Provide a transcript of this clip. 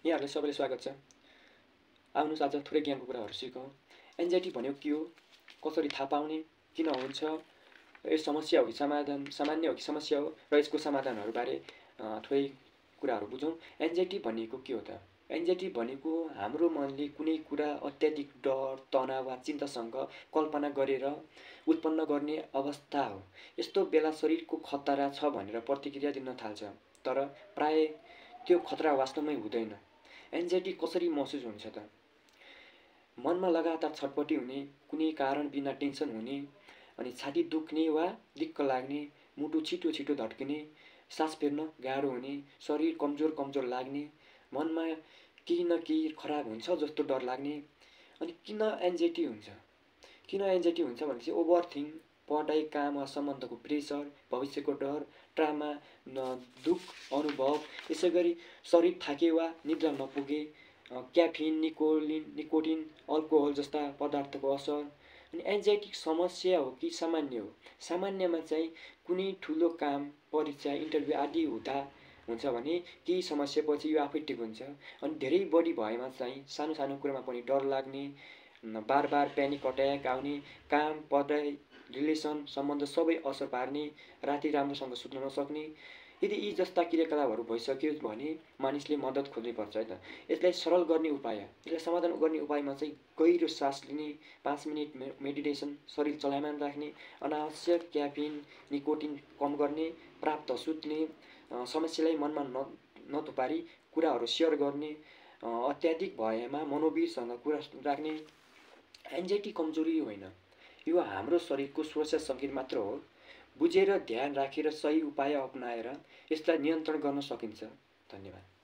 यहाँहरूलाई सबैलाई स्वागत छ। आउनुहोस् आज थोरै ज्ञानको कुराहरू सिकौँ। एन्जाइटी भनेको के हो, कसरी थाहा पाउने, किन हुन्छ, यो समस्या हो कि सामान्य हो कि समस्या हो र यसको समाधानहरूबारे थोरै कुराहरू बुझौँ। एन्जाइटी भनेको के हो त? एन्जाइटी भनेको हाम्रो मनले कुनै कुरा अत्याधिक डर, तनाव वा चिन्तासँग कल्पना गरेर उत्पन्न गर्ने अवस्था हो। यस्तो बेला शरीरको खतरा छ भनेर प्रतिक्रिया दिन थाल्छ, तर प्राय त्यो खतरा वास्तवमै हुँदैन। एन्जाइटी कसरी महसुस हुन्छ त? मनमा लगातार छटपटी हुने, कुनै कारण बिना टेन्सन हुने, अनि छाती दुख्ने वा दिक्क लाग्ने, मुटु छिटो छिटो धड्किने, सास फेर्न गाह्रो हुने, शरीर कमजोर कमजोर लाग्ने, मनमा केही न केही खराब हुन्छ जस्तो डर लाग्ने। अनि किन एन्जाइटी हुन्छ? किन एन्जाइटी हुन्छ भनेपछि ओभरथिङ्क, पढाइ, काम वा सम्बन्धको प्रेसर, भविष्यको डर, ट्रामा, दुःख अनुभव, यसै गरी शरीर थाके वा निद्रा नपुगे, क्याफिन, निकोटिन, अल्कोहल जस्ता पदार्थको असर। अनि एन्जाइटी समस्या हो कि सामान्य हो? सामान्यमा चाहिँ कुनै ठुलो काम, परीक्षा, इन्टरभ्यू आदि हुँदा हुन्छ भने केही समस्यापछि यो आफै ठिक हुन्छ। अनि धेरै बढी भएमा चाहिँ सानो सानो कुरामा पनि डर लाग्ने, बार बार प्यानिक अट्याक आउने, काम, पढाइ, रिलेसन, सम्बन्ध सबै असर पार्ने, राति राम्रोसँग सुत्न नसक्ने। यदि यी जस्ता क्रियाकलापहरू भइसक्यो भने मानिसले मद्दत खोज्नुपर्छ है त। यसलाई सरल गर्ने उपाय, यसलाई समाधान गर्ने उपायमा चाहिँ गहिरो सास लिने, 5 मिनट मेडिटेसन, शरीर चलायमान राख्ने, अनावश्यक क्याफिन, निकोटिन कम गर्ने, प्राप्त सुत्ने, समस्यालाई मनमा नथुपारी कुराहरू सेयर गर्ने, अत्याधिक भएमा मनोवीरसँग कुरा राख्ने। एन्जाइटी कमजोरी होइन, यो हाम्रो शरीरको सुरक्षा सङ्केत मात्र हो। बुझेर ध्यान राखेर सही उपाय अपनाएर यसलाई नियन्त्रण गर्न सकिन्छ। धन्यवाद।